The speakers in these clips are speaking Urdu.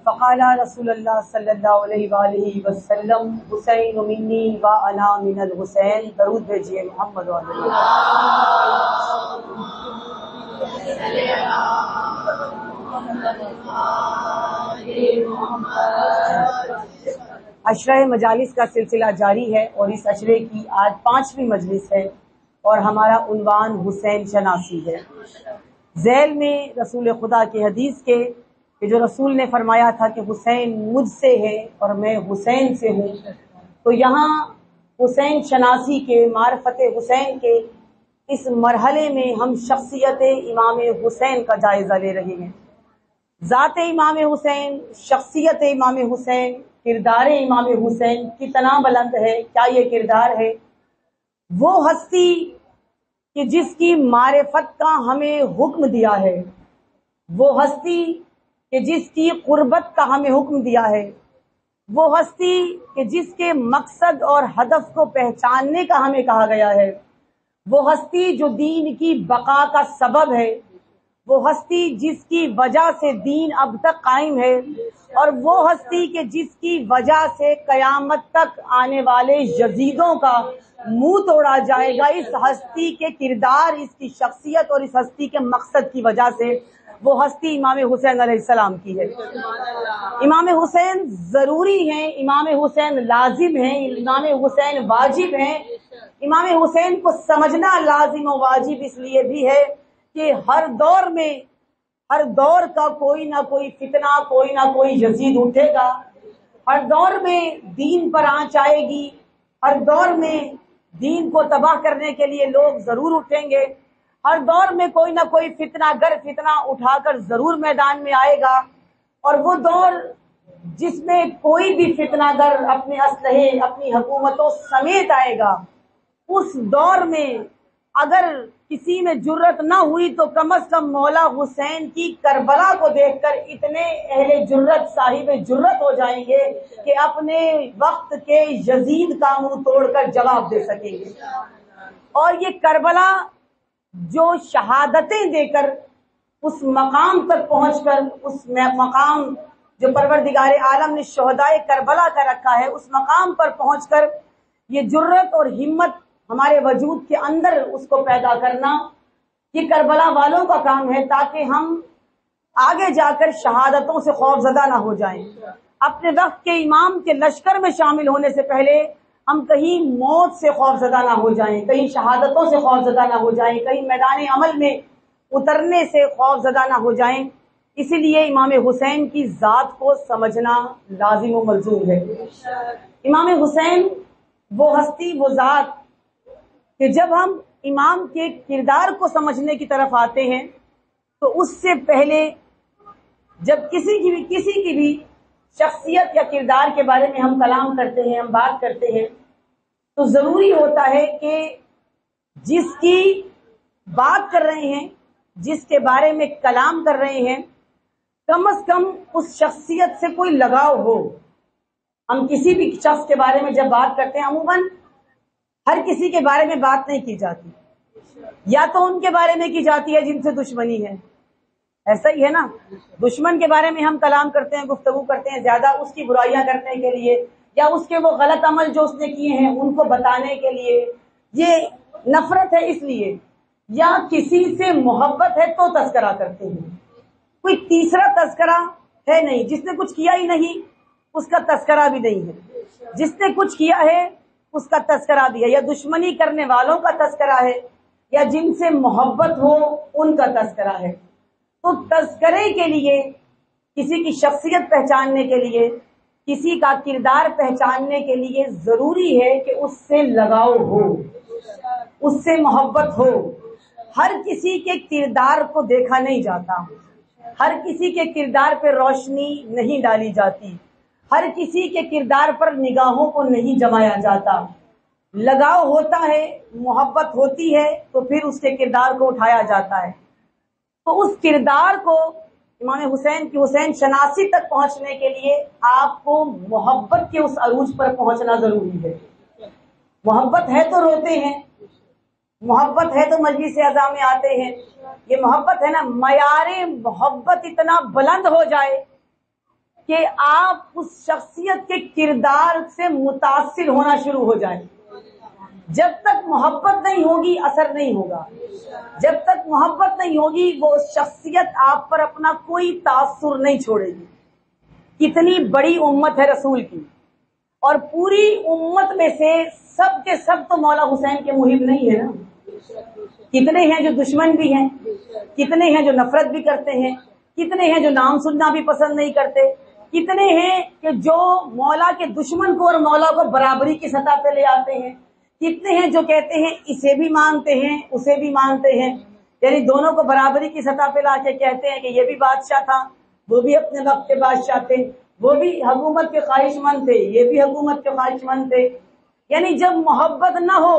فقال رسول اللہ صلی اللہ علیہ وآلہ وسلم حسین منی و انا من الحسین. درود بھیجیے محمد علیہ. عشرہ مجالس کا سلسلہ جاری ہے اور اس عشرے کی آج 5ویں مجلس ہے اور ہمارا عنوان حسین شناسی ہے. ذیل میں رسول خدا کی حدیث کے کہ جو رسول نے فرمایا تھا کہ حسین مجھ سے ہے اور میں حسین سے ہوں، تو یہاں حسین شناسی کے، معرفت حسین کے اس مرحلے میں ہم شخصیت امام حسین کا جائزہ لے رہے ہیں. ذات امام حسین، شخصیت امام حسین، کردار امام حسین کتنا بلند ہے، کیا یہ کردار ہے؟ وہ ہستی کہ جس کی معرفت کا ہمیں حکم دیا ہے، وہ ہستی کہ جس کی قربت کا ہمیں حکم دیا ہے، وہ ہستی کہ جس کے مقصد اور ہدف کو پہچاننے کا ہمیں کہا گیا ہے، وہ ہستی جو دین کی بقا کا سبب ہے، وہ ہستی جس کی وجہ سے دین اب تک قائم ہے، اور وہ ہستی کہ جس کی وجہ سے قیامت تک آنے والے یزیدوں کا منہ توڑا جائے گا. اس ہستی کے کردار، اس کی شخصیت اور اس ہستی کے مقصد کی وجہ سے وہ ہستی امام حسین علیہ السلام کی ہے. امام حسین ضروری ہیں، امام حسین لازم ہیں، امام حسین واجب ہیں. امام حسین کو سمجھنا لازم و واجب اس لیے بھی ہے کہ ہر دور میں، ہر دور کا کوئی نہ کوئی فتنہ، کوئی نہ کوئی یزید اٹھے گا. ہر دور میں دین پر آنچ آئے گی، ہر دور میں دین کو تباہ کرنے کے لیے لوگ ضرور اٹھیں گے. ہر دور میں کوئی نہ کوئی فتنہ گر فتنہ اٹھا کر ضرور میدان میں آئے گا. اور وہ دور جس میں کوئی بھی فتنہ گر اپنے اسلحے، اپنی حکومتوں سمیت آئے گا، اس دور میں اگر کسی میں جرت نہ ہوئی تو کم از کم مولا حسین کی کربلا کو دیکھ کر اتنے اہل جرت، صاحب جرت ہو جائیں گے کہ اپنے وقت کے یزید کا منہ توڑ کر جواب دے سکیں گے. اور یہ کربلا جو شہادتیں دے کر اس مقام تک پہنچ کر، اس مقام جو پروردگار عالم نے شہدائے کربلا کا رکھا ہے، اس مقام پر پہنچ کر یہ جرت اور ہمت ہمارے وجود کے اندر اس کو پیدا کرنا، یہ کربلا والوں کا کام ہے، تاکہ ہم آگے جا کر شہادتوں سے خوف زدہ نہ ہو جائیں. اپنے وقت کے امام کے لشکر میں شامل ہونے سے پہلے ہم کہیں موت سے خوف زدہ نہ ہو جائیں، کہیں شہادتوں سے خوف زدہ نہ ہو جائیں، کہیں میدان عمل میں اترنے سے خوف زدہ نہ ہو جائیں. اسی لیے امام حسین کی ذات کو سمجھنا لازم و ملزوم ہے. امام حسین وہ ہستی، وہ ذات کہ جب ہم امام کے کردار کو سمجھنے کی طرف آتے ہیں تو اس سے پہلے جب کسی کی بھی شخصیت یا کردار کے بارے میں ہم کلام کرتے ہیں، ہم بات کرتے ہیں، تو ضروری ہوتا ہے کہ جس کی بات کر رہے ہیں، جس کے بارے میں کلام کر رہے ہیں، کم از کم اس شخصیت سے کوئی لگاؤ ہو. ہم کسی بھی شخص کے بارے میں جب بات کرتے ہیں، عموماً ہر کسی کے بارے میں بات نہیں کی جاتی، یا تو ان کے بارے میں کی جاتی ہے جن سے دشمنی ہے. ایسا ہی ہے نا، دشمن کے بارے میں ہم کلام کرتے ہیں، گفتگو کرتے ہیں زیادہ اس کی برائیاں کرنے کے لیے، یا اس کے وہ غلط عمل جو اس نے کیے ہیں ان کو بتانے کے لیے. یہ نفرت ہے اس لیے، یا کسی سے محبت ہے تو تذکرہ کرتے ہیں. کوئی تیسرا تذکرہ ہے نہیں. جس نے کچھ کیا ہی نہیں اس کا تذکرہ بھی نہیں ہے، جس نے کچھ کیا ہے اس کا تذکرہ بھی ہے. یا دشمنی کرنے والوں کا تذکرہ ہے، یا جن سے محبت ہو ان کا تذکرہ ہے. تو تذکرے کے لیے، کسی کی شخصیت پہچاننے کے لیے، کسی کا کردار پہچاننے کے لیے ضروری ہے کہ اس سے لگاؤ ہو، اس سے محبت ہو. ہر کسی کے کردار کو دیکھا نہیں جاتا، ہر کسی کے کردار پہ روشنی نہیں ڈالی جاتی، ہر کسی کے کردار پر نگاہوں کو نہیں جمایا جاتا. لگاؤ ہوتا ہے، محبت ہوتی ہے تو پھر اس کے کردار کو اٹھایا جاتا ہے. تو اس کردار کو، امام حسین کی حسین شناسی تک پہنچنے کے لیے آپ کو محبت کے اس عروج پر پہنچنا ضروری ہے. محبت ہے تو روتے ہیں، محبت ہے تو مجلس اعزاز میں آتے ہیں. یہ محبت ہے نا، معیار محبت اتنا بلند ہو جائے کہ آپ اس شخصیت کے کردار سے متاثر ہونا شروع ہو جائیں. جب تک محبت نہیں ہوگی اثر نہیں ہوگا. جب تک محبت نہیں ہوگی وہ شخصیت آپ پر اپنا کوئی تاثر نہیں چھوڑے گی. کتنی بڑی امت ہے رسول کی، اور پوری امت میں سے سب کے سب تو مولا حسین کے محب نہیں ہے نا. کتنے ہیں جو دشمن بھی ہیں، کتنے ہیں جو نفرت بھی کرتے ہیں، کتنے ہیں جو نام سننا بھی پسند نہیں کرتے، کتنے ہیں کہ جو مولا کے دشمن کو اور مولا کو برابری کی سطح پہ لے آتے ہیں، کتنے ہیں جو کہتے ہیں اسے بھی مانتے ہیں اسے بھی مانتے ہیں، یعنی دونوں کو برابری کی سطح پہ لا کے کہتے ہیں کہ یہ بھی بادشاہ تھا، وہ بھی اپنے وقت کے بادشاہ تھے، وہ بھی حکومت کے خواہش مند تھے، یہ بھی حکومت کے خواہش مند تھے. یعنی جب محبت نہ ہو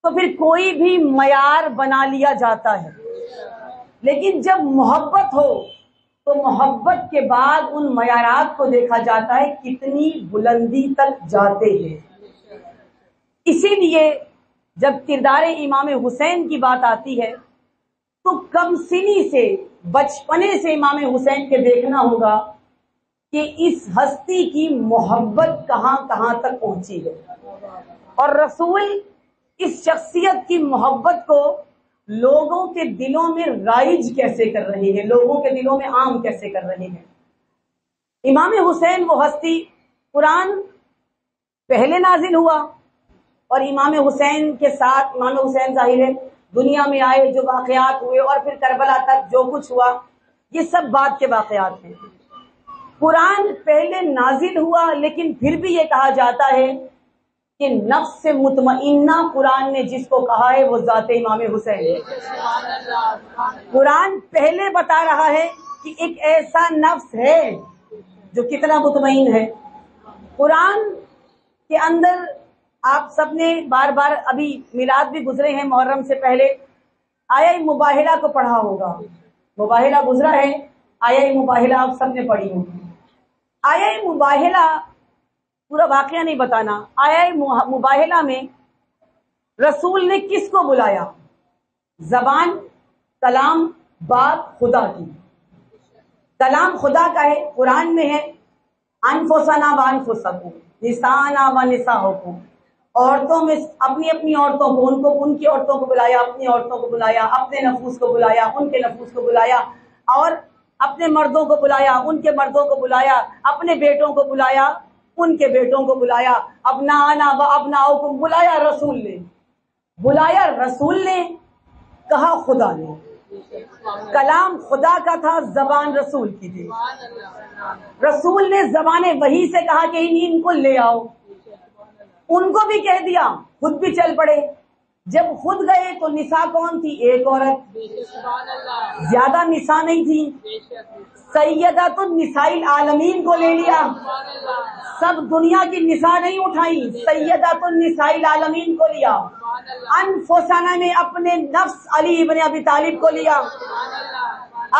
تو پھر کوئی بھی معیار بنا لیا جاتا ہے، لیکن جب محبت ہو تو محبت کے بعد ان معیارات کو دیکھا جاتا ہے کتنی بلندی تک جاتے ہیں. اسی لیے جب کردار امام حسین کی بات آتی ہے تو کم سنی سے، بچپنے سے امام حسین کے دیکھنا ہوگا کہ اس ہستی کی محبت کہاں کہاں تک پہنچی ہے، اور رسول اس شخصیت کی محبت کو لوگوں کے دلوں میں رائج کیسے کر رہے ہیں، لوگوں کے دلوں میں عام کیسے کر رہے ہیں. امام حسین وہ ہستی، قرآن پہلے نازل ہوا اور امام حسین کے ساتھ، امام حسین ظاہر ہے دنیا میں آئے، جو واقعات ہوئے اور پھر کربلا تک جو کچھ ہوا یہ سب بعد کے واقعات ہیں. قرآن پہلے نازل ہوا لیکن پھر بھی یہ کہا جاتا ہے کہ نفس مطمئنہ قرآن نے جس کو کہا ہے وہ ذات امام حسین ہے. قرآن پہلے بتا رہا ہے کہ ایک ایسا نفس ہے جو کتنا مطمئن ہے. قرآن کے اندر آپ سب نے بار بار، ابھی میلاد بھی گزرے ہیں محرم سے پہلے، آیہ مباہلہ کو پڑھا ہوگا. مباہلہ گزرا ہے، آیہ مباہلہ آپ سب نے پڑھی ہوگی. آیہ مباہلہ پورا واقعہ نہیں بتانا، آیہ مباہلہ میں رسول نے کس کو بلایا؟ زبان، کلام، بات خدا کی. کلام خدا کا ہے، قرآن میں ہے انفسنا وانفسکم نسانا ونساؤکم. عورتوں میں اپنی اپنی عورتوں کو، ان کی عورتوں کو بلایا، اپنی عورتوں کو بلایا، اپنے نفوس کو بلایا، ان کے نفوس کو بلایا، اور اپنے مردوں کو بلایا، ان کے مردوں کو بلایا، اپنے بیٹوں کو بلایا، ان کے بیٹوں کو بلایا، ابنانا و ابناؤکم بلایا. رسول نے بلایا، رسول نے کہا خدا نے. کلام خدا کا تھا، زبان رسول کی تھی. رسول نے زبان وحی سے کہا کہ ان کو لے آؤ، ان کو بھی کہہ دیا، خود بھی چل پڑے. جب خود گئے تو نساء کون تھی؟ ایک عورت، زیادہ نساء نہیں تھی. سیدۃ النساء العالمین کو لے لیا، سب دنیا کی نساء نہیں اٹھائی، سیدۃ النساء العالمین کو لیا. انفسنا میں اپنے نفس علی ابن ابی طالب کو لیا،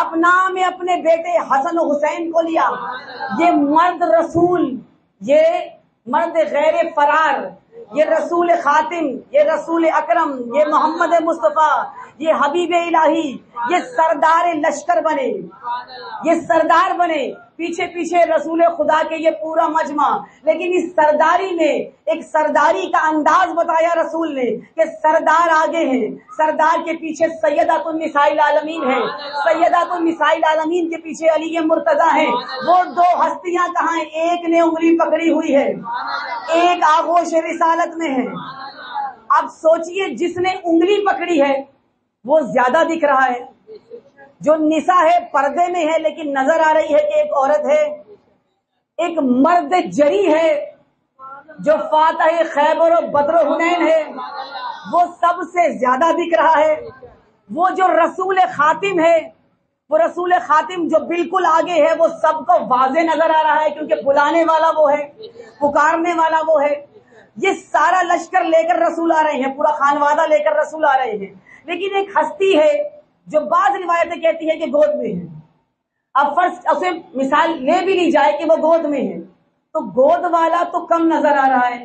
اپنا میں اپنے بیٹے حسن و حسین کو لیا. یہ مرد رسول، یہ مرد غیر فرار، یہ رسول خاتم، یہ رسول اکرم، یہ محمد مصطفیٰ، یہ حبیب الہی، یہ سردار لشکر بنے، یہ سردار بنے. پیچھے پیچھے رسول خدا کے یہ پورا مجمع، لیکن اس سرداری میں ایک سرداری کا انداز بتایا رسول نے کہ سردار آگے ہیں، سردار کے پیچھے سیدۃ النساء العالمین ہے، سیدۃ النساء العالمین کے پیچھے علی مرتضیٰ ہیں. وہ دو ہستیاں کہاں ہیں؟ ایک نے انگلی پکڑی ہوئی ہے، ایک آغوش رسالت میں ہے. اب سوچئے جس نے انگلی پکڑی ہے وہ زیادہ دکھ رہا ہے، جو نساء ہے پردے میں ہے لیکن نظر آ رہی ہے کہ ایک عورت ہے. ایک مرد جری ہے جو فاتح خیبر و بدر و حنین ہے، وہ سب سے زیادہ دکھ رہا ہے. وہ جو رسول خاتم ہے، وہ رسول خاتم جو بالکل آگے ہے، وہ سب کو واضح نظر آ رہا ہے کیونکہ بلانے والا وہ ہے، پکارنے والا وہ ہے. یہ سارا لشکر لے کر رسول آ رہے ہیں، پورا خانوادہ لے کر رسول آ رہے ہیں. لیکن ایک ہستی ہے جو بعض روایتیں کہتی ہے کہ گود میں ہے. اب فرض اسے مثال لے بھی نہیں جائے کہ وہ گود میں ہے، تو گود والا تو کم نظر آ رہا ہے،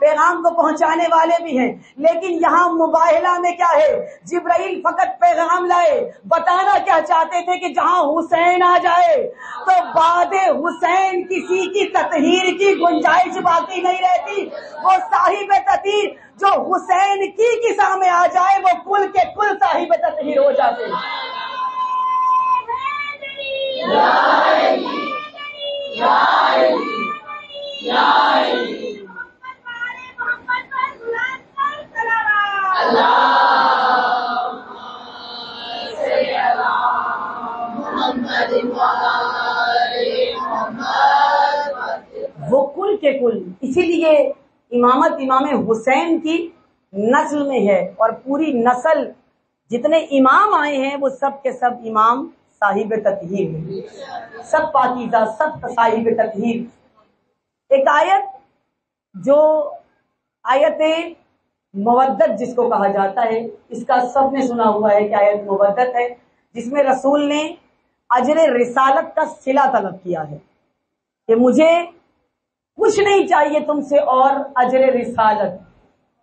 پیغام کو پہنچانے والے بھی ہیں، لیکن یہاں مباہلہ میں کیا ہے؟ جبرائیل فقط پیغام لائے، بتانا کیا چاہتے تھے کہ جہاں حسین آ جائے تو بعد حسین کسی کی تطہیر کی گنجائش باقی نہیں رہتی۔ وہ صاحب تطہیر جو حسین کی سامنے آ جائے وہ کل کے کل صاحب تطہیر ہو جاتے ہیں۔ وہ کل کے کل، اسی لیے امامت امام حسین کی نسل میں ہے، اور پوری نسل جتنے امام آئے ہیں وہ سب کے سب امام صاحب تطہیر ہیں، سب پاکیزہ، سب صاحب تطہیر۔ ایک آیت جو آیت مودت جس کو کہا جاتا ہے، اس کا سب نے سنا ہوا ہے کہ آیت مودت ہے، جس میں رسول نے اجر رسالت کا صلہ طلب کیا ہے کہ مجھے کچھ نہیں چاہیے تم سے اور اجر رسالت،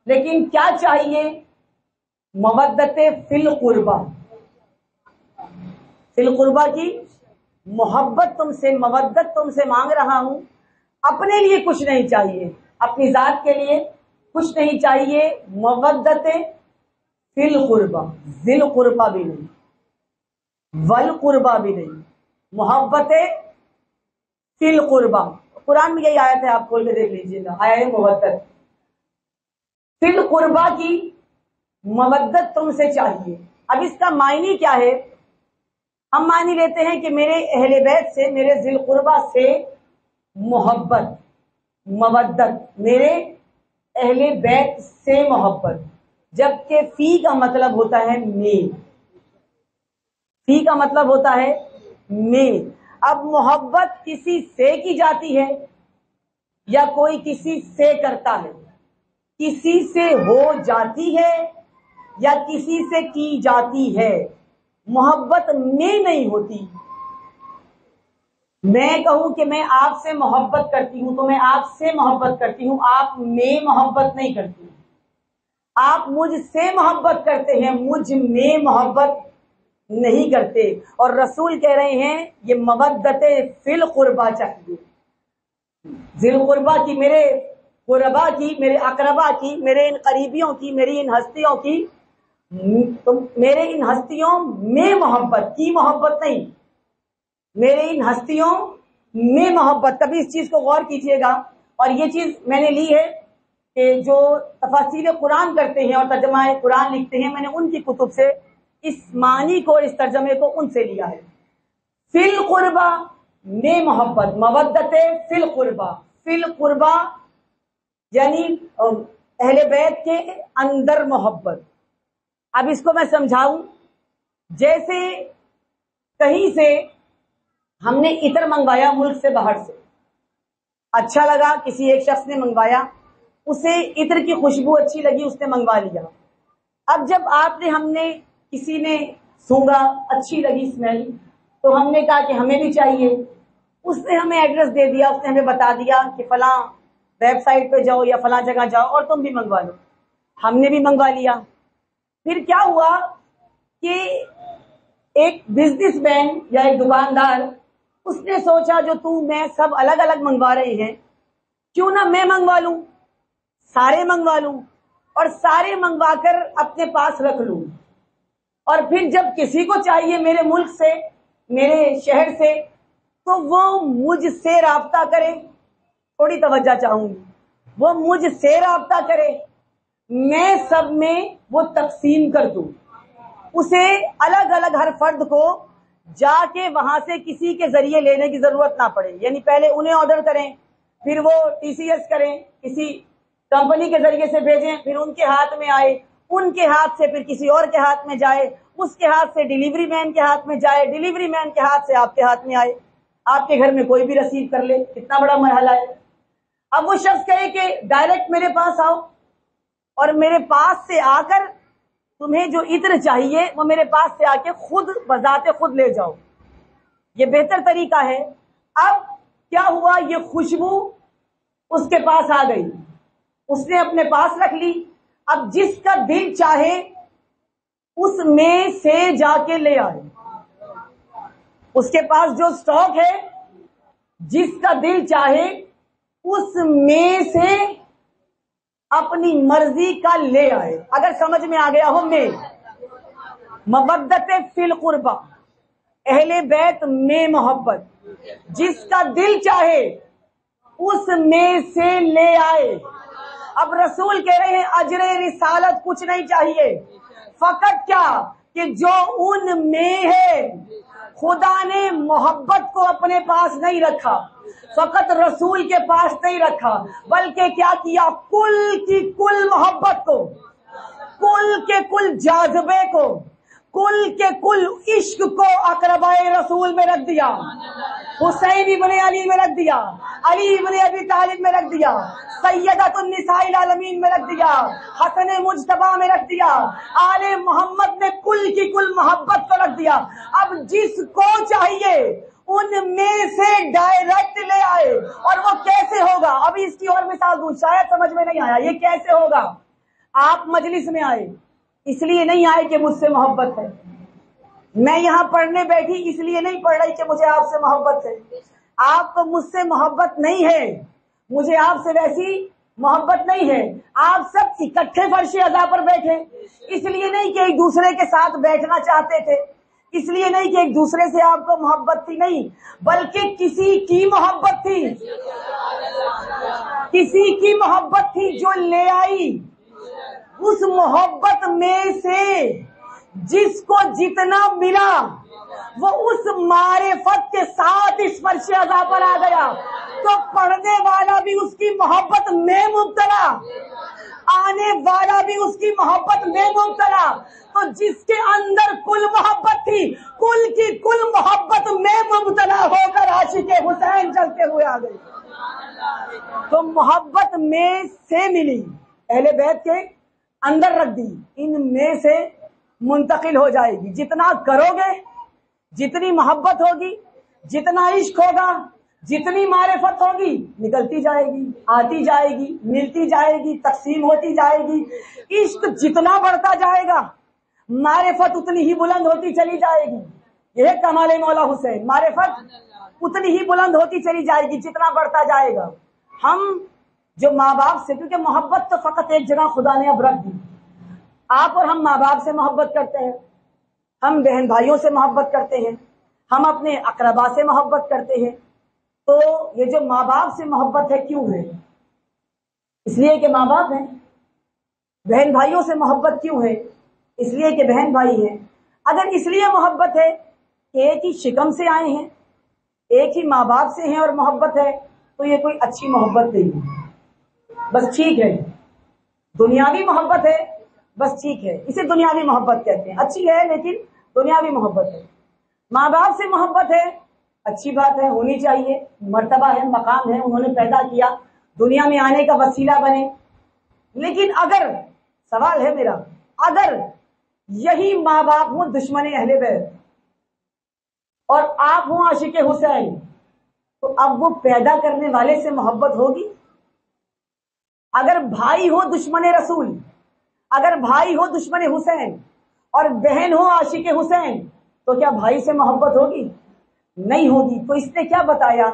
لیکن کیا چاہیے؟ مودت فی القربہ، فی القربہ کی محبت تم سے، مودت تم سے مانگ رہا ہوں۔ اپنے لیے کچھ نہیں چاہیے، اپنی ذات کے لیے کچھ نہیں چاہیے، مودت فی القربہ، ذی القربہ بھی نہیں، والقربہ بھی نہیں، محبت فی القربہ۔ قرآن میں یہی آیت ہے، آپ کھول کے دیکھ لیجیے گا، آیا ہے مودت فی القربہ کی مودت تم سے چاہیے۔ اب اس کا معنی کیا ہے؟ ہم معنی لیتے ہیں کہ میرے اہل بیت سے، میرے ذی القربہ سے محبت، مودت، میرے اہل بیت سے محبت، جبکہ فی کا مطلب ہوتا ہے میں، فی کا مطلب ہوتا ہے میں۔ اب محبت کسی سے کی جاتی ہے یا کوئی کسی سے کرتا ہے؟ کسی سے ہو جاتی ہے یا کسی سے کی جاتی ہے؟ محبت میں نہیں ہوتی۔ میں کہوں کہ میں آپ سے محبت کرتی ہوں تو میں آپ سے محبت کرتی ہوں، آپ میں محبت نہیں کرتی۔ آپ مجھ سے محبت کرتے ہیں، مجھ میں محبت نہیں کرتے۔ اور رسول کہہ رہے ہیں یہ مودت فی القربہ چاہیے، ذی القربہ کی، میرے قربا کی، میرے اقربا کی، میرے ان قریبیوں کی، میری ان ہستیوں کی، میرے ان ہستیوں میں محبت کی، محبت نہیں، میرے ان ہستیوں میں محبت۔ کبھی اس چیز کو غور کیجئے گا، اور یہ چیز میں نے لی ہے کہ جو تفاسیر قرآن کرتے ہیں اور ترجمہ قرآن لکھتے ہیں، میں نے ان کی کتب سے اس معنی کو، اس ترجمے کو ان سے لیا ہے۔ فی القربہ میں محبت، مودت فی القربہ، فی القربہ یعنی اہل بیت کے اندر محبت۔ اب اس کو میں سمجھاؤں، جیسے کہیں سے ہم نے عطر منگوایا ملک سے باہر سے، اچھا لگا، کسی ایک شخص نے منگوایا، اسے عطر کی خوشبو اچھی لگی، اس نے منگوا لیا۔ اب جب آپ نے، ہم نے، کسی نے سونگا، اچھی لگی اسمیل، تو ہم نے کہا کہ ہمیں بھی چاہیے۔ اس نے ہمیں ایڈریس دے دیا، اس نے ہمیں بتا دیا کہ فلاں ویب سائٹ پہ جاؤ یا فلاں جگہ جاؤ اور تم بھی منگوا لو۔ ہم نے بھی منگوا لیا۔ پھر کیا ہوا کہ ایک بزنس مین یا ایک دکاندار، اس نے سوچا جو تو میں سب الگ الگ منگوا رہے ہیں، کیوں نہ میں منگوا لوں، سارے منگوا لوں، اور سارے منگوا کر اپنے پاس رکھ لوں، اور پھر جب کسی کو چاہیے میرے ملک سے، میرے شہر سے، تو وہ مجھ سے رابطہ کرے۔ تھوڑی توجہ چاہوں گی، وہ مجھ سے رابطہ کرے، میں سب میں وہ تقسیم کر دوں، اسے الگ الگ ہر فرد کو جا کے وہاں سے کسی کے ذریعے لینے کی ضرورت نہ پڑے، یعنی پہلے انہیں آرڈر کریں، پھر وہ TCS کریں، کسی کمپنی کے ذریعے سے بھیجیں، پھر ان کے ہاتھ میں آئے، ان کے ہاتھ سے پھر کسی اور کے ہاتھ میں جائے، اس کے ہاتھ سے ڈیلیوری مین کے ہاتھ میں جائے، ڈیلیوری مین کے ہاتھ سے آپ کے ہاتھ میں آئے، آپ کے گھر میں کوئی بھی رسیو کر لے۔ کتنا بڑا مرحلہ ہے۔ اب وہ شخص کہے کہ ڈائریکٹ میرے پاس آؤ، اور میرے پاس سے آ کر تمہیں جو عطر چاہیے وہ میرے پاس سے آ کے خود بذات خود لے جاؤ، یہ بہتر طریقہ ہے۔ اب کیا ہوا، یہ خوشبو اس کے پاس آ گئی، اس نے اپنے پاس رکھ لی. اب جس کا دل چاہے اس میں سے جا کے لے آئے. اس کے پاس جو سٹاک ہے جس کا دل چاہے اس میں سے اپنی مرضی کا لے آئے. اگر سمجھ میں آ گیا ہو میں مودت فی القربہ اہل بیت میں محبت جس کا دل چاہے اس میں سے لے آئے. اب رسول کہہ رہے ہیں اجر رسالت کچھ نہیں چاہیے, فقط کیا کہ جو ان میں ہے. خدا نے محبت کو اپنے پاس نہیں رکھا, فقط رسول کے پاس نہیں رکھا, بلکہ کیا کیا, کل کی کل محبت کو, کل کے کل جاذبے کو, کل کے کل عشق کو اقربائے رسول میں رکھ دیا. حسین ابن علی میں رکھ دیا, علی ابن ابی طالب میں رکھ دیا, سیدۃ النساء العالمین میں رکھ دیا, حسن مجتبیٰ میں رکھ دیا, آل محمد میں کل کی کل محبت کو رکھ دیا. اب جس کو چاہیے ان میں سے ڈائریکٹ لے آئے. اور وہ کیسے ہوگا؟ ابھی اس کی اور مثال دوں, شاید سمجھ میں نہیں آیا. یہ کیسے ہوگا؟ آپ مجلس میں آئے اس لیے نہیں آئے کہ مجھ سے محبت ہے, میں یہاں پڑھنے بیٹھی اس لیے نہیں پڑھ رہی کہ مجھے آپ سے محبت ہے. آپ کو مجھ سے محبت نہیں ہے, مجھے آپ سے ویسی محبت نہیں ہے. آپ سب اکٹھے فرش عزا پر بیٹھے اس لیے نہیں کہ ایک دوسرے کے ساتھ بیٹھنا چاہتے تھے, اس لیے نہیں کہ ایک دوسرے سے آپ کو محبت تھی, نہیں, بلکہ کسی کی محبت تھی, کسی کی محبت تھی جو لے آئی. اس محبت میں سے جس کو جتنا ملا وہ اس معرفت کے ساتھ اس فرش عزا پر آ گیا, تو پڑھنے والا بھی اس کی محبت میں مبتلا, آنے والا بھی اس کی محبت میں مبتلا. تو جس کے اندر کل محبت تھی, کل کی کل محبت میں مبتلا ہو کر عاشق حسین چلتے ہوئے آ گئے. تو محبت میں سے ملی, اہل بیت کے اندر رکھ دی, ان میں سے منتقل ہو جائے گی. جتنا کرو گے, جتنی محبت ہوگی, جتنا عشق ہوگا, جتنی معرفت ہوگی, نکلتی جائے گی, آتی جائے گی, ملتی جائے گی, تقسیم ہوتی جائے گی. عشق جتنا بڑھتا جائے گا معرفت اتنی ہی بلند ہوتی چلی جائے گی. یہ ہے کمال مولا حسین, معرفت اتنی ہی بلند ہوتی چلی جائے گی جتنا بڑھتا جائے گا. ہم جو ماں باپ سے, کیونکہ محبت تو فقط ایک جگہ خدا نے اب رکھ دی. آپ اور ہم ماں باپ سے محبت کرتے ہیں, ہم بہن بھائیوں سے محبت کرتے ہیں, ہم اپنے اقربا سے محبت کرتے ہیں. تو یہ جو ماں باپ سے محبت ہے کیوں ہے؟ اس لیے کہ ماں باپ ہیں. بہن بھائیوں سے محبت کیوں ہے؟ اس لیے کہ بہن بھائی ہیں. اگر اس لیے محبت ہے کہ ایک ہی شکم سے آئے ہیں, ایک ہی ماں باپ سے ہیں اور محبت ہے, تو یہ کوئی اچھی محبت نہیں ہے. بس ٹھیک ہے, دنیاوی محبت ہے, بس ٹھیک ہے, اسے دنیاوی محبت کہتے ہیں. اچھی ہے لیکن دنیاوی محبت ہے. ماں باپ سے محبت ہے, اچھی بات ہے, ہونی چاہیے, مرتبہ ہے, مقام ہے, انہوں نے پیدا کیا, دنیا میں آنے کا وسیلہ بنے. لیکن اگر, سوال ہے میرا, اگر یہی ماں باپ ہوں دشمن اہل بیت اور آپ ہوں عاشق حسین, تو اب وہ پیدا کرنے والے سے محبت ہوگی؟ اگر بھائی ہو دشمن رسول, اگر بھائی ہو دشمن حسین اور بہن ہو عاشق حسین, تو کیا بھائی سے محبت ہوگی؟ نہیں ہوگی. تو اس نے کیا بتایا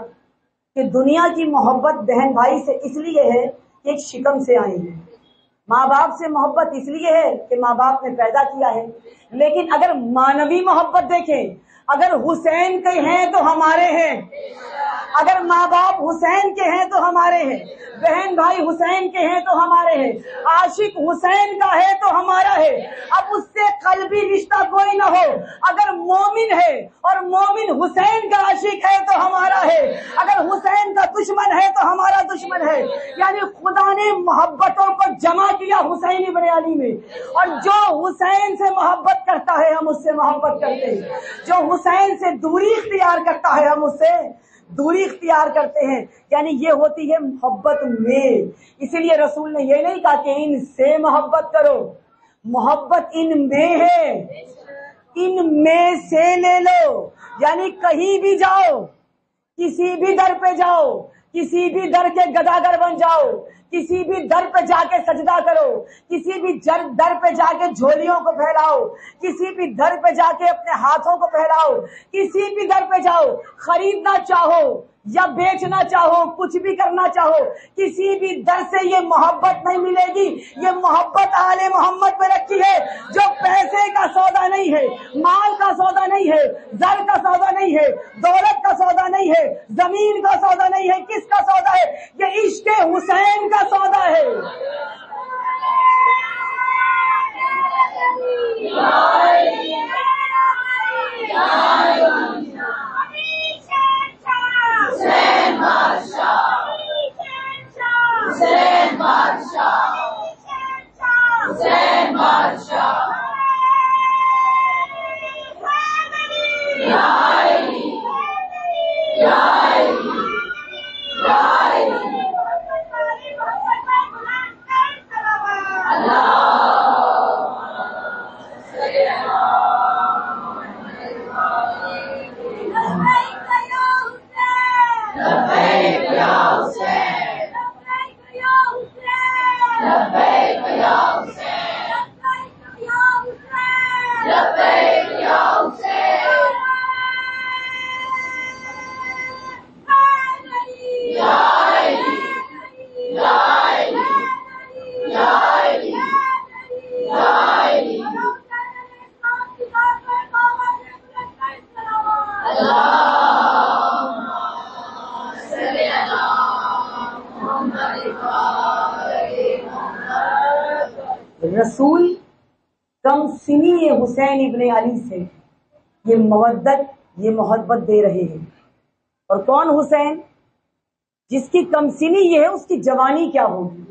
کہ دنیا کی محبت بہن بھائی سے اس لیے ہے کہ ایک شکم سے آئے ہیں. ماں باپ سے محبت اس لیے ہے کہ ماں باپ نے پیدا کیا ہے. لیکن اگر مانوی محبت دیکھیں, اگر حسین کے ہیں تو ہمارے ہیں, اگر ماں باپ حسین کے ہیں تو ہمارے ہیں, بہن بھائی حسین کے ہیں تو ہمارے ہیں, عاشق حسین کا ہے تو ہمارا ہے. اب اس سے قلبی رشتہ کوئی نہ ہو, اگر مومن ہے اور مومن حسین کا عاشق ہے تو ہمارا ہے, اگر حسین کا دشمن ہے تو ہمارا دشمن ہے. یعنی خدا نے محبتوں کو جمع کیا حسین ابن علی میں, اور جو حسین سے محبت کرتا ہے ہم اس سے محبت کرتے ہیں, جو حسین سے دوری اختیار کرتا ہے ہم اس سے دوری اختیار کرتے ہیں. یعنی یہ ہوتی ہے محبت میں. اسی لیے رسول نے یہ نہیں کہا کہ ان سے محبت کرو, محبت ان میں ہے, ان میں سے لے لو. یعنی کہیں بھی جاؤ, کسی بھی در پہ جاؤ, کسی بھی در کے گداگر بن جاؤ، کسی بھی در پہ جا کے سجدہ کرو، کسی بھی در پہ جا کے جھولیوں کو پھیلاؤ، کسی بھی در پہ جا کے اپنے ہاتھوں کو پھیلاؤ، کسی بھی در پہ جاؤ، خریدنا چاہو یا بیچنا چاہو، کچھ بھی کرنا چاہو، کسی بھی در سے یہ محبت نہیں ملے گی۔ یہ محبت آل محمد پہ رکھی ہے، جو پیسے کا سودا نہیں ہے، مال کا سودا نہیں ہے، زر کا سودا نہیں ہے، دولت کا سودا نہیں ہے، زمین کا سودا نہیں ہے۔ کس کا سودا ہے؟ یہ عشق حسین کا سودا ہے۔ رسول کم سنی حسین ابن علی سے یہ مودت، یہ محبت دے رہے ہیں۔ اور کون حسین؟ جس کی کم سنی یہ ہے، اس کی جوانی کیا ہوگی،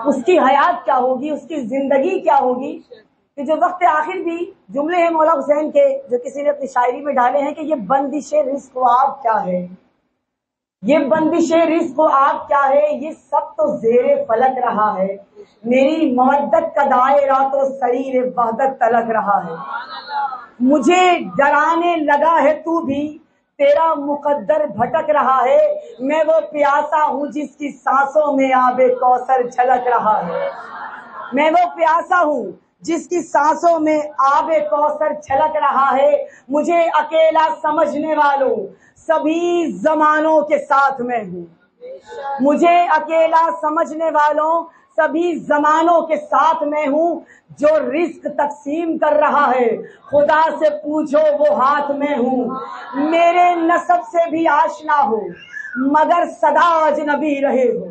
اس کی حیات کیا ہوگی، اس کی زندگی کیا ہوگی، کہ جو وقت آخر بھی جملے ہیں مولا حسین کے جو کسی نے اپنی شاعری میں ڈالے ہیں کہ یہ بندش رزق و آب کیا ہے، یہ بندش رزق و آب کیا ہے، یہ سب تو زیر فلک رہا ہے، میری مودت کا دائرہ تو سریر وحدت تلک رہا ہے، مجھے ڈرانے لگا ہے تو بھی تیرا مقدر بھٹک رہا ہے، میں وہ پیاسا ہوں جس کی سانسوں میں آب کوثر چھلک رہا ہے، میں وہ پیاسا ہوں جس کی سانسوں میں آب کوثر چھلک رہا ہے، مجھے اکیلا سمجھنے والوں سبھی زمانوں کے ساتھ میں ہوں، مجھے اکیلا سمجھنے والوں سبھی زمانوں کے ساتھ میں ہوں، جو رزق تقسیم کر رہا ہے خدا سے پوچھو وہ ہاتھ میں ہوں، میرے نسب سے بھی آشنا ہو مگر صدا اجنبی رہے ہو،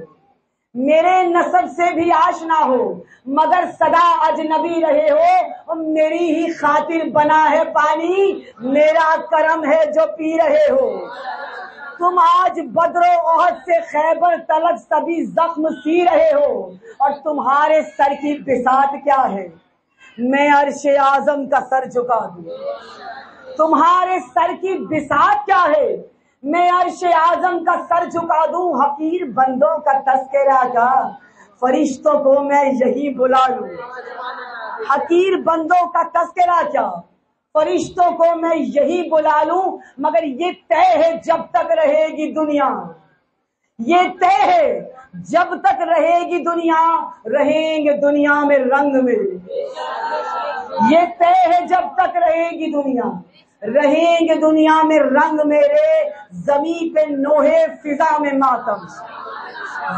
میرے نسب سے بھی آشنا ہو مگر صدا اجنبی رہے ہو، اور میری ہی خاطر بنا ہے پانی، میرا کرم ہے جو پی رہے ہو، تم آج بدر و احد سے خیبر تلک سبھی زخم سی رہے ہو، اور تمہارے سر کی بساط کیا ہے، میں عرش اعظم کا سر جھکا دوں، تمہارے سر کی بساط کیا ہے، میں عرش اعظم کا سر جھکا دوں، حقیر بندوں کا تذکرہ کا فرشتوں کو میں یہی بلا لوں، حقیر بندوں کا تذکرہ کیا فرشتوں کو میں یہی بلا لوں، مگر یہ طے ہے جب تک رہے گی دنیا، یہ طے ہے جب تک رہے گی دنیا، رہیں گے دنیا میں رنگ میں، یہ طے ہے جب تک رہے گی دنیا، رہیں گے دنیا میں رنگ میرے، زمین پہ نوحے فضا میں ماتم،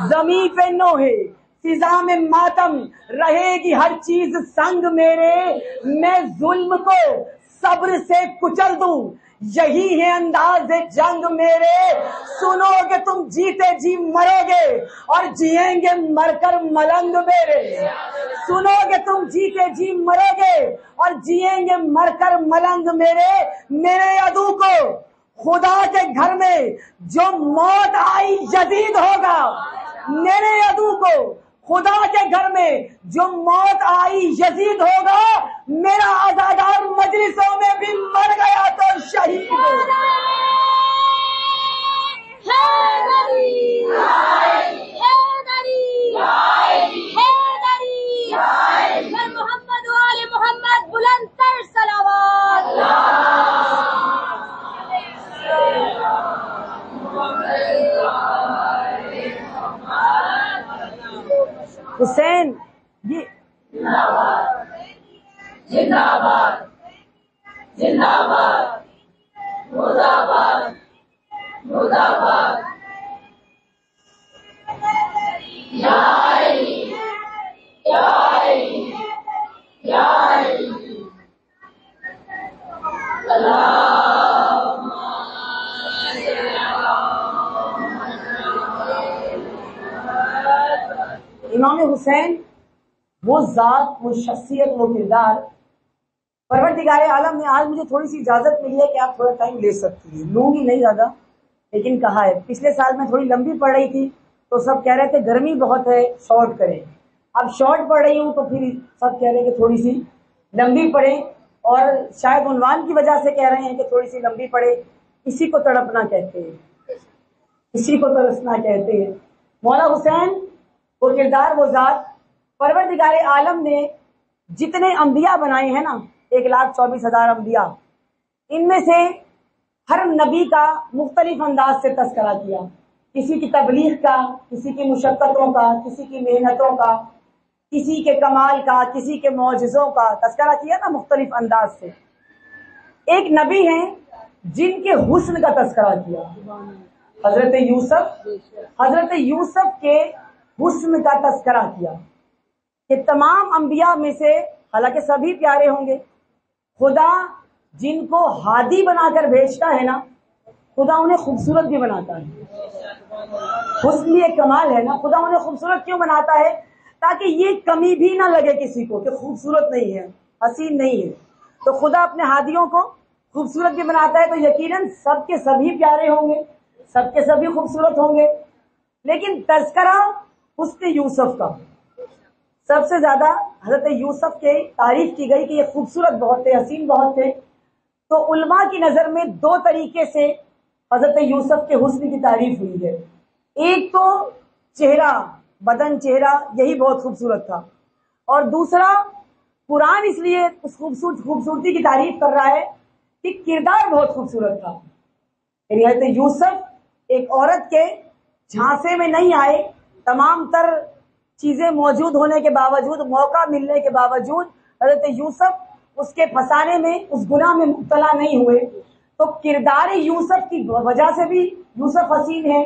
زمین پہ نوحے فضا میں ماتم، رہے گی ہر چیز سنگ میرے، میں ظلم کو صبر سے کچل دوں، یہی ہے انداز جنگ میرے، سنو گے تم جیتے جی مرو گے اور جیئیں گے مر کر ملنگ میرے، سنو گے تم جیتے جی مرو گے اور جیئیں گے مر کر ملنگ میرے، میرے عدو کو خدا کے گھر میں جو موت آئی یزید ہوگا، میرے عدو کو خدا کے گھر میں جو موت آئی یزید ہوگا، میرا عزادار مجلسوں میں بھی مر گیا تو شہید ہوگا۔ محمد و آل محمد بلند تر صلوات۔ حسین یہ زندہ باد زندہ باد مرد آباد مرد آباد یا علی یا علی یا علی امام حسین وہ ذات، وہ شخصیت، وہ کردار، پروردگار عالم نے آج مجھے تھوڑی سی اجازت ملی ہے کہ آپ تھوڑا ٹائم لے سکتی ہیں، لوں گی نہیں زیادہ لیکن کہا ہے۔ پچھلے سال میں تھوڑی لمبی پڑھ رہی تھی تو سب کہہ رہے تھے گرمی بہت ہے شارٹ کریں، اب شارٹ پڑھ رہی ہوں تو پھر سب کہہ رہے ہیں کہ تھوڑی سی لمبی پڑھیں، اور شاید عنوان کی وجہ سے کہہ رہے ہیں کہ تھوڑی سی لمبی پڑھے۔ اسی کو تڑپنا کہتے ہیں، اسی کو ترسنا کہتے ہیں۔ مولا حسین وہ کردار، وہ ذات، پروردگار عالم نے جتنے انبیاء بنائے ہیں نا، 1,24,000 انبیاء، ان میں سے ہر نبی کا مختلف انداز سے تذکرہ کیا، کسی کی تبلیغ کا، کسی کی مشقتوں کا، کسی کی محنتوں کا، کسی کے کمال کا، کسی کے معجزوں کا تذکرہ کیا نا مختلف انداز سے۔ ایک نبی ہیں جن کے حسن کا تذکرہ کیا، حضرت یوسف، حضرت یوسف کے حسن کا تذکرہ کیا کہ تمام انبیاء میں سے، حالانکہ سبھی پیارے ہوں گے، خدا جن کو ہادی بنا کر بھیجتا ہے نا، خدا انہیں خوبصورت بھی بناتا ہے۔ حسن ایک کمال ہے نا، خدا انہیں خوبصورت کیوں بناتا ہے؟ تاکہ یہ کمی بھی نہ لگے کسی کو کہ خوبصورت نہیں ہے، حسین نہیں ہے۔ تو خدا اپنے ہادیوں کو خوبصورت بھی بناتا ہے، تو یقیناً سب کے سبھی پیارے ہوں گے، سب کے سبھی خوبصورت ہوں گے۔ لیکن تذکرہ حسن یوسف کا سب سے زیادہ حضرت یوسف کی تعریف کی گئی کہ یہ خوبصورت بہت تھے، حسین بہت تھے۔ تو علماء کی نظر میں دو طریقے سے حضرت یوسف کے حسن کی تعریف ہوئی ہے۔ ایک تو چہرہ، بدن، چہرہ، یہی بہت خوبصورت تھا، اور دوسرا قرآن اس لیے اس خوبصورتی کی تعریف کر رہا ہے کہ کردار بہت خوبصورت تھا۔ یعنی حضرت یوسف ایک عورت کے جھانسے میں نہیں آئے، تمام تر چیزیں موجود ہونے کے باوجود، موقع ملنے کے باوجود حضرت یوسف اس کے پھنسانے میں، اس گناہ میں مبتلا نہیں ہوئے۔ تو کردار یوسف کی وجہ سے بھی یوسف حسین ہے،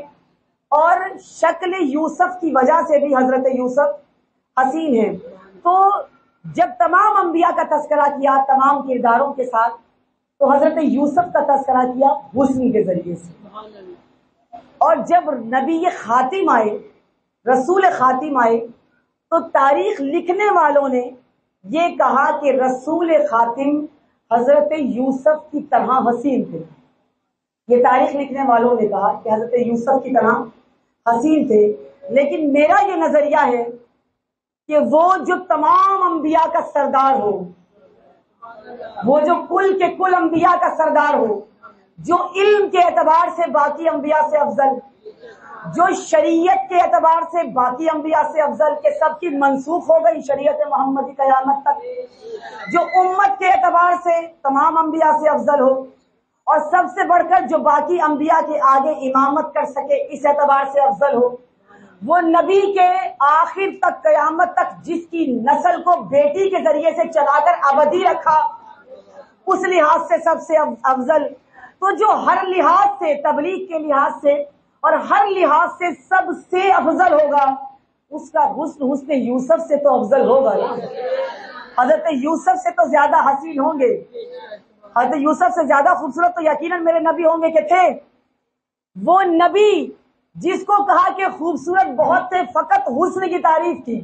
اور شکل یوسف کی وجہ سے بھی حضرت یوسف حسین ہے۔ تو جب تمام انبیاء کا تذکرہ کیا تمام کرداروں کے ساتھ، تو حضرت یوسف کا تذکرہ کیا حسن کے ذریعے سے۔ اور جب نبی خاتم آئے، رسول خاتم آئے، تو تاریخ لکھنے والوں نے یہ کہا کہ رسول خاتم حضرت یوسف کی طرح حسین تھے۔ یہ تاریخ لکھنے والوں نے کہا کہ حضرت یوسف کی طرح حسین تھے، لیکن میرا یہ نظریہ ہے کہ وہ جو تمام انبیاء کا سردار ہو، وہ جو کل کے کل انبیاء کا سردار ہو، جو علم کے اعتبار سے باقی انبیاء سے افضل، جو شریعت کے اعتبار سے باقی انبیاء سے افضل، کہ سب کی منسوخ ہو گئی شریعت محمدی قیامت تک، جو امت کے اعتبار سے تمام انبیاء سے افضل ہو، اور سب سے بڑھ کر جو باقی انبیاء کے آگے امامت کر سکے اس اعتبار سے افضل ہو، وہ نبی کے آخر تک قیامت تک جس کی نسل کو بیٹی کے ذریعے سے چلا کر ابدی رکھا، اس لحاظ سے سب سے افضل۔ تو جو ہر لحاظ سے، تبلیغ کے لحاظ سے اور ہر لحاظ سے سب سے افضل ہوگا، اس کا حسن یوسف سے تو افضل ہوگا نا۔ حضرت یوسف سے تو زیادہ حسین ہوں گے، حضرت یوسف سے زیادہ خوبصورت تو یقیناً میرے نبی ہوں گے کہ تھے۔ وہ نبی جس کو کہا کہ خوبصورت بہت تھے، فقط حسن کی تعریف کی،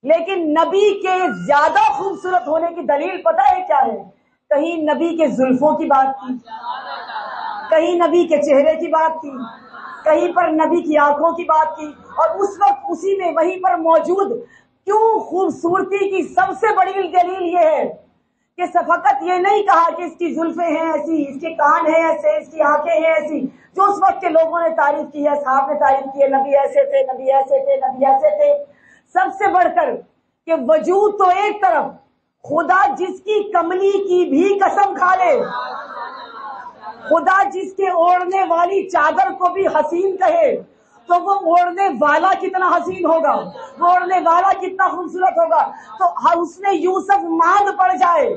لیکن نبی کے زیادہ خوبصورت ہونے کی دلیل پتہ ہے کیا ہے؟ کہیں نبی کے زلفوں کی بات کی، کہیں نبی کے چہرے کی بات کی، کہیں پر نبی کی آنکھوں کی بات کی، اور اس وقت اسی میں وہیں پر موجود کیوں خوبصورتی کی سب سے بڑی دلیل یہ ہے کہ فقط یہ نہیں کہا کہ اس کی زلفیں ہیں ایسی، اس کے کان ہیں ایسے، اس کی آنکھیں ہیں ایسی، جو اس وقت کے لوگوں نے تعریف کی ہے، صحابہ نے تعریف کی ہے، نبی ایسے تھے، نبی ایسے تھے، نبی ایسے تھے۔ سب سے بڑھ کر کہ وجود تو ایک طرف، خدا جس کی کملی کی بھی قسم کھا لے، خدا جس کے اوڑھنے والی چادر کو بھی حسین کہے، تو وہ اوڑھنے والا کتنا حسین ہوگا، وہ اوڑھنے والا کتنا خوبصورت ہوگا۔ تو حسن یوسف ماند پڑ جائے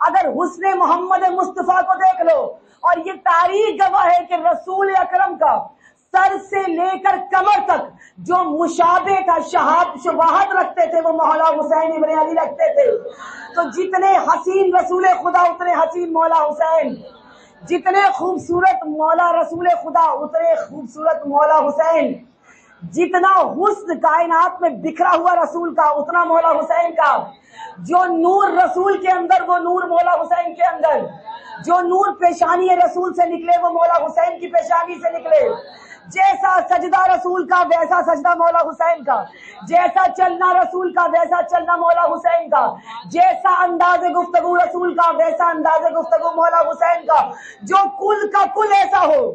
اگر حسن محمد مصطفیٰ کو دیکھ لو، اور یہ تاریخ گواہ ہے کہ رسول اکرم کا سر سے لے کر کمر تک جو مشابہ تھا، شباہت رکھتے تھے، وہ مولا حسین ابن علی رکھتے تھے۔ تو جتنے حسین رسول خدا اتنے حسین مولا حسین، جتنے خوبصورت مولا رسول خدا اتنے خوبصورت مولا حسین، جتنا حسن کائنات میں بکھرا ہوا رسول کا اتنا مولا حسین کا، جو نور رسول کے اندر وہ نور مولا حسین کے اندر، جو نور پیشانی رسول سے نکلے وہ مولا حسین کی پیشانی سے نکلے، جیسا سجدہ رسول کا ویسا سجدہ مولا حسین کا، جیسا چلنا رسول کا ویسا چلنا مولا حسین کا، جیسا انداز گفتگو رسول کا ویسا انداز گفتگو مولا حسین کا، جو کل کا کل ایسا ہو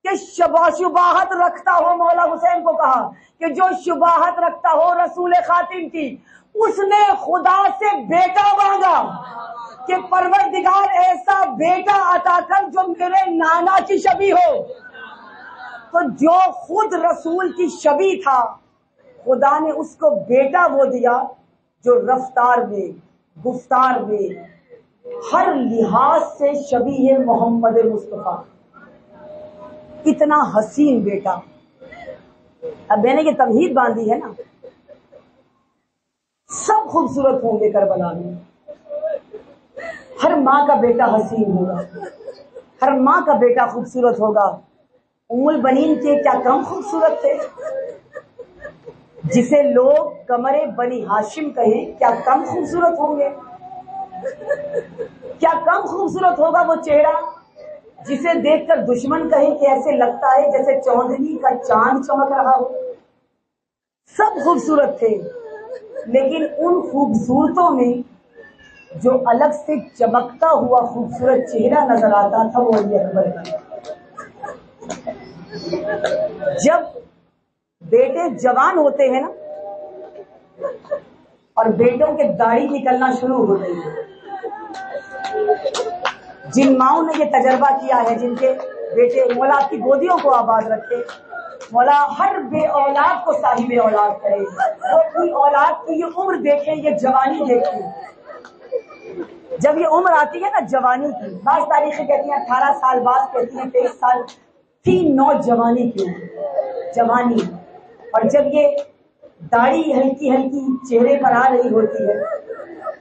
کہ شباہت رکھتا ہو۔ مولا حسین کو کہا کہ جو شباہت رکھتا ہو رسول خاتم کی، اس نے خدا سے بیٹا مانگا کہ پروردگار ایسا بیٹا عطا کر جو میرے نانا کی شبیہ ہو۔ تو جو خود رسول کی شبیہ تھا، خدا نے اس کو بیٹا وہ دیا جو رفتار میں، گفتار میں، ہر لحاظ سے شبیہ محمد مصطفیٰ۔ کتنا حسین بیٹا۔ اب میں نے یہ تمہید باندھی ہے نا، سب خوبصورت ہوں گے کربلا میں، ہر ماں کا بیٹا حسین ہوگا، ہر ماں کا بیٹا خوبصورت ہوگا۔ ام البنین کے کیا کم خوبصورت تھے، جسے لوگ قمر بنی ہاشم کہیں، کیا کم خوبصورت ہوں گے؟ کیا کم خوبصورت ہوگا وہ چہرہ جسے دیکھ کر دشمن کہیں کہ ایسے لگتا ہے جیسے چوندنی کا چاند چمک رہا ہو؟ سب خوبصورت تھے، لیکن ان خوبصورتوں میں جو الگ سے چمکتا ہوا خوبصورت چہرہ نظر آتا تھا وہ علی اکبر کا۔ جب بیٹے جوان ہوتے ہیں نا اور بیٹوں کے داڑھی نکلنا شروع ہو گئی ہے، جن ماؤں نے یہ تجربہ کیا ہے، جن کے بیٹے، مولا آپ کی گودیوں کو آباد رکھے، مولا ہر بے اولاد کو صاحب اولاد کرے، وہ اپنی اولاد کی یہ عمر دیکھیں، یہ جوانی دیکھیں۔ جب یہ عمر آتی ہے نا جوانی کی، بعض تاریخیں کہتی ہیں 18 سال، بعض کہتی ہیں 23 سال کی نوجوانی کی جوانی، اور جب یہ داڑھی ہلکی ہلکی چہرے پر آ رہی ہوتی ہے،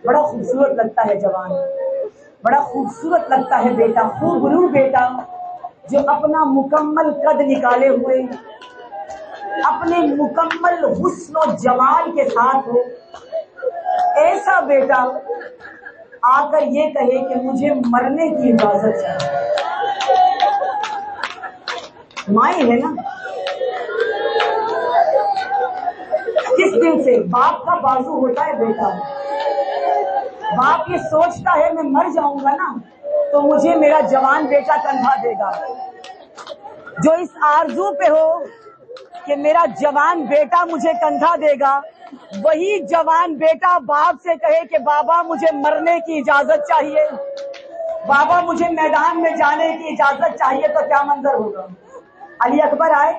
بڑا خوبصورت لگتا ہے جوان، بڑا خوبصورت لگتا ہے بیٹا، خوبرو بیٹا جو اپنا مکمل قد نکالے ہوئے، اپنے مکمل حسن و جمال کے ساتھ ہو۔ ایسا بیٹا آ کر یہ کہے کہ مجھے مرنے کی اجازت چاہیے۔ مائیں ہے نا، کس دن سے باپ کا بازو ہوتا ہے بیٹا، باپ یہ سوچتا ہے میں مر جاؤں گا نا تو مجھے میرا جوان بیٹا کندھا دے گا۔ جو اس آرزو پہ ہو کہ میرا جوان بیٹا مجھے کندھا دے گا، وہی جوان بیٹا باپ سے کہے کہ بابا مجھے مرنے کی اجازت چاہیے، بابا مجھے میدان میں جانے کی اجازت چاہیے، تو کیا منظر ہوگا۔ علی اکبر آئے،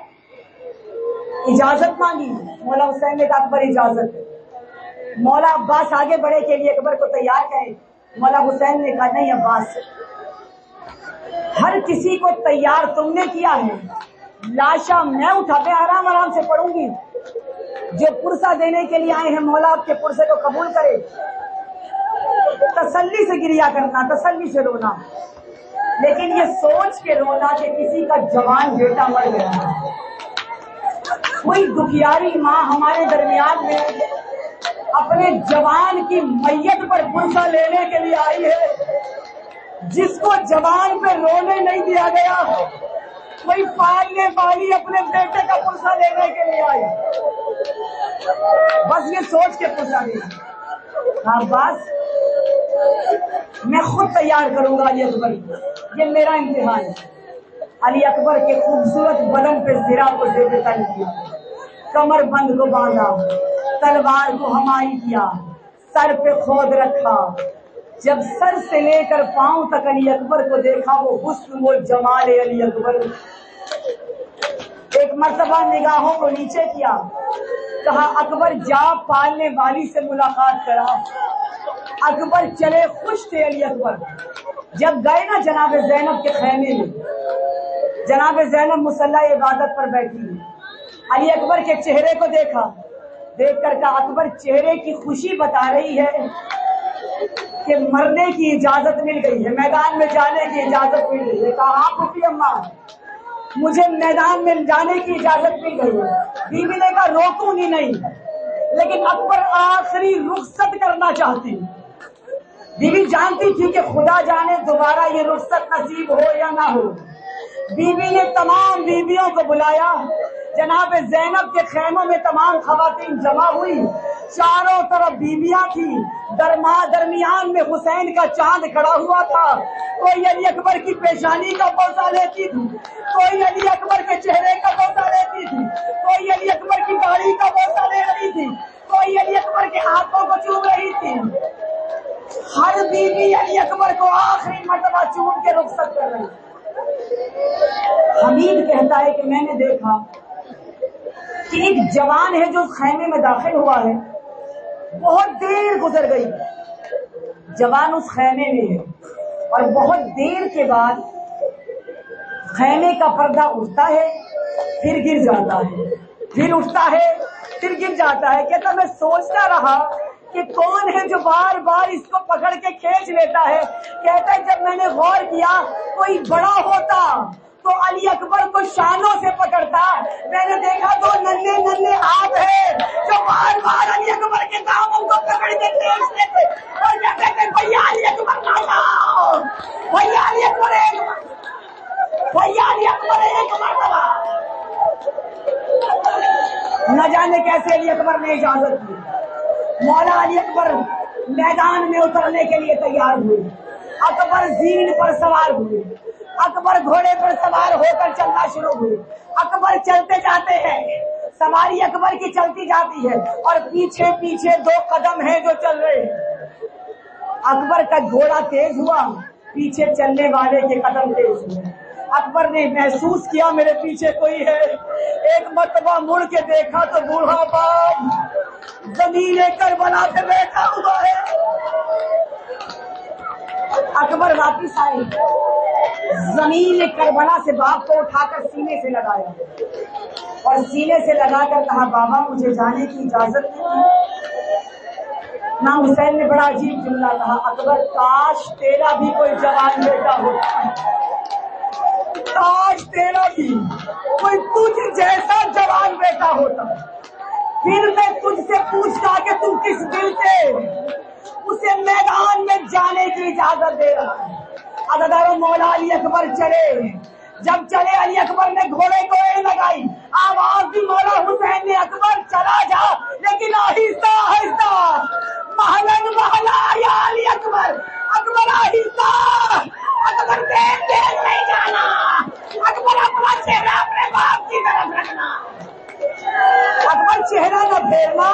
اجازت مانگی، مولا حسین نے کہا اکبر اجازت ہے۔ مولا عباس آگے بڑھے کے لیے اکبر کو تیار کرے، مولا حسین نے کہا نہیں عباس، ہر کسی کو تیار تم نے کیا ہے، لاشا میں اٹھا کے آرام آرام سے پڑھوں گی، جو پرسہ دینے کے لیے آئے ہیں مولا آپ کے پرسے کو قبول کرے۔ تسلی سے گریا کرنا، تسلی سے رونا، لیکن یہ سوچ کے رونا کہ کسی کا جوان بیٹا مر گیا ہے۔ کوئی دکھیاری ماں ہمارے درمیان میں اپنے جوان کی میت پر پرسہ لینے کے لیے آئی ہے، جس کو جوان پہ رونے نہیں دیا گیا، کوئی پالنے والی اپنے بیٹے کا پرسہ لینے کے لیے آئی، بس یہ سوچ کے پرسہ دیا۔ ہاں بس میں خود تیار کروں گا علی اکبر، یہ میرا امتحان ہے۔ علی اکبر کے خوبصورت بدن پہ زرا کو زیر تن کیا، کمر بند کو باندھا، تلوار کو ہمائی کیا، سر پہ کھود رکھا۔ جب سر سے لے کر پاؤں تک علی اکبر کو دیکھا، وہ حسن وہ جمال علی اکبر، ایک مرتبہ نگاہوں کو نیچے کیا، کہا اکبر جا پالنے والی سے ملاقات کرا۔ اکبر چلے، خوش تھے علی اکبر۔ جب گئے نا جناب زینب کے خیمے میں، جناب زینب مصلی عبادت پر بیٹھی، علی اکبر کے چہرے کو دیکھا، دیکھ کر کہا اکبر چہرے کی خوشی بتا رہی ہے کہ مرنے کی اجازت مل گئی ہے، میدان میں جانے کی اجازت مل گئی ہے۔ کہا ہاں پھوپھی اماں مجھے میدان میں جانے کی اجازت مل گئی ہے۔ بیوی نے کہا روکوں گی نہیں، لیکن اکبر آخری رخصت کرنا چاہتی۔ بیوی جانتی تھی کہ خدا جانے دوبارہ یہ رخصت نصیب ہو یا نہ ہو۔ بیوی نے تمام بیویوں کو بلایا، جناب زینب کے خیموں میں تمام خواتین جمع ہوئی، چاروں طرف بیویاں تھی، درمیان میں حسین کا چاند کھڑا ہوا تھا۔ کوئی علی اکبر کی پیشانی کا بوسہ لیتی تھی، کوئی علی اکبر کے چہرے کا بوسہ لیتی تھی، کوئی علی اکبر کی داڑھی کا بوسہ لے رہی تھی، کوئی علی اکبر کے ہاتھوں کو چوم رہی تھی۔ ہر بیوی علی اکبر کو آخری مرتبہ چوم کے رخصت کر رہی۔ حمید کہتا ہے کہ میں نے دیکھا کہ ایک جوان ہے جو خیمے میں داخل ہوا ہے، بہت دیر گزر گئی، جوان اس خیمے میں ہے، اور بہت دیر کے بعد خیمے کا پردہ اٹھتا ہے، پھر گر جاتا ہے، پھر اٹھتا ہے، پھر گر جاتا ہے۔ کہتا میں سوچتا رہا کہ کون ہے جو بار بار اس کو پکڑ کے کھینچ لیتا ہے۔ کہتا ہے جب میں نے غور کیا کوئی بڑا ہوتا تو علی اکبر کو شانوں سے پکڑتا، میں نے دیکھا دو ننھے ننھے ہاتھ ہیں جو بار بار علی اکبر کے دامن کو پکڑ کے کھینچتے تھے اور کہتے تھے بھیا علی اکبر مانگا، بھیا علی اکبر بھیا علی اکبر ایک مرتبہ۔ نہ جانے کیسے علی اکبر نے اجازت دی، مولا علی اکبر میدان میں اترنے کے لیے تیار ہوئے۔ اکبر زین پر سوار ہوئے، اکبر گھوڑے پر سوار ہو کر چلنا شروع ہوئے۔ اکبر چلتے جاتے ہیں، سواری اکبر کی چلتی جاتی ہے، اور پیچھے پیچھے دو قدم ہیں جو چل رہے ہیں۔ اکبر کا گھوڑا تیز ہوا، پیچھے چلنے والے کے قدم تیز ہوئے۔ اکبر نے محسوس کیا میرے پیچھے کوئی ہے، ایک مرتبہ مڑ کے دیکھا تو بوڑھا باپ زمین کربلا پہ بیٹھا ہوا ہے۔ اکبر واپس آئے، زمین کربلا سے باپ کو اٹھا کر سینے سے لگایا اور سینے سے لگا کر کہا بابا مجھے جانے کی اجازت نہیں۔ نہ حسین نے بڑا عجیب جملہ کہا اکبر کاش تیرا بھی کوئی جوان بیٹا ہوتا، کاش تیرا بھی کوئی تجھ جیسا جوان بیٹا ہوتا، پھر میں تجھ سے پوچھتا کہ تم کس دل سے اسے میدان میں جانے کی اجازت دے رہا ہے۔ عزادارو مولا علی اکبر چلے، جب چلے علی اکبر نے گھوڑے کو اے لگائی، آواز دی مولا حسین نے اکبر چلا جا لیکن آہستہ آہستہ، محلن محلہ یا علی اکبر، اکبر آہستہ، اکبر تیز تیز نہیں جانا، اکبر اپنا چہرہ اپنے باپ کی طرف رکھنا، اکبر چہرہ نہ پھیرنا،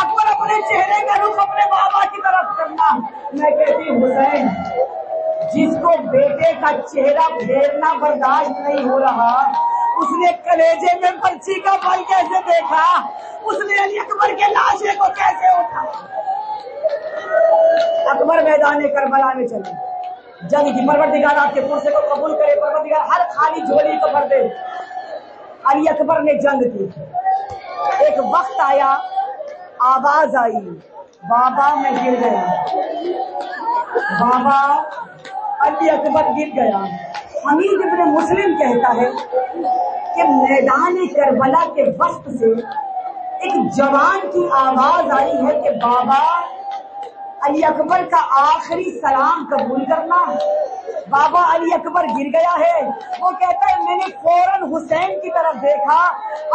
اکبر اپنے چہرے کا رخ اپنے بابا کی طرف کرنا۔ میں کہتی ہوں حسین جس کو بیٹے کا چہرہ پھیرنا برداشت نہیں ہو رہا، اس نے کلیجے میں پرچی کا پھل کیسے دیکھا، اس نے علی اکبر کے لاشے کو کیسے اٹھا۔ اکبر میدان کربلا میں چلے، جنگ کی پروردگار آپ کے فرصے کو قبول کرے، پروردگار ہر خالی جھولی کو بھر دے۔ علی اکبر نے جنگ کی، ایک وقت آیا آواز آئی بابا میں گر گیا، بابا علی اکبر گر گیا۔ حمید ابن مسلم کہتا ہے کہ میدان کربلا کے وسط سے ایک جوان کی آواز آئی ہے کہ بابا علی اکبر کا آخری سلام قبول کرنا۔ بابا علی اکبر گر گیا ہے، وہ کہتا ہے میں نے فوراً حسین کی طرف دیکھا،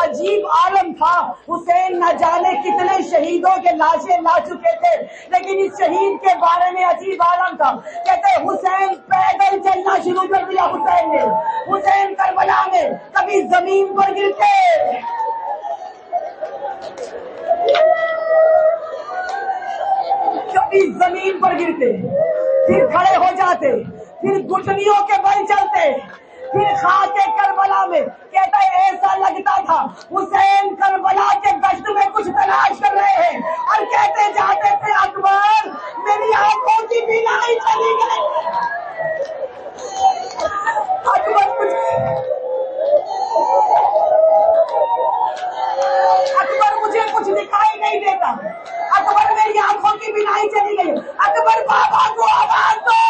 عجیب عالم تھا، حسین نہ جانے کتنے شہیدوں کے لاشیں لا چکے تھے، لیکن اس شہید کے بارے میں عجیب عالم تھا۔ کہتے ہیں حسین پیدل چلنا شروع کر دیا، حسین نے، حسین کربلا میں کبھی زمین پر گرتے، کبھی زمین پر گرتے، پھر کھڑے ہو جاتے، پھر گھٹنیوں کے بل چلتے، پھر خاک کربلا میں کہتا ہے ایسا لگتا تھا حسین کربلا کے دشت میں کچھ تلاش کر رہے ہیں اور کہتے جاتے تھے اکبر میری آنکھوں کی بینائی چلی گئی، اکبر مجھے کچھ دکھائی نہیں دیتا، اکبر میری آنکھوں کی بینائی چلی گئی، اکبر بابا کو آواز دو،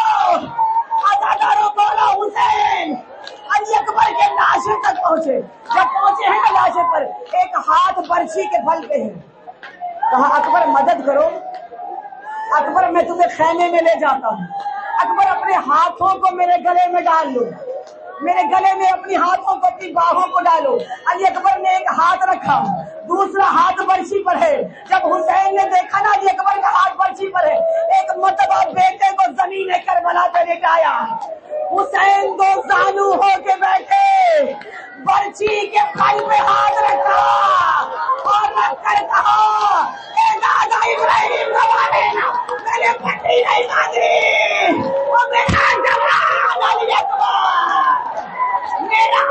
عزاداروں بولا حسین۔ علی اکبر کے لاشے تک پہنچے، جب پہنچے ہیں نا لاشے پر ایک ہاتھ برچھی کے پھل پہ ہے، کہا اکبر مدد کرو، اکبر میں تمہیں خیمے میں لے جاتا ہوں، اکبر اپنے ہاتھوں کو میرے گلے میں ڈال لو، میرے گلے میں اپنی ہاتھوں کو اپنی باہوں کو ڈالو۔ علی اکبر نے ایک ہاتھ رکھا، دوسرا ہاتھ برچھی پر ہے، جب حسین نے دیکھا نا علی اکبر کا ہاتھ برچھی پر ہے، ایک مرتبہ بیٹے کو زمین کربلا پہ لٹایا، حسین دو زانو ہو کے بیٹھے، برچھی کے پھل پہ ہاتھ رکھا اور رکھ کر کہا اے دادا ابراہیم گوا لینا، میں نے پٹی نہیں مانگی، وہ میرا جوان علی اکبر میرا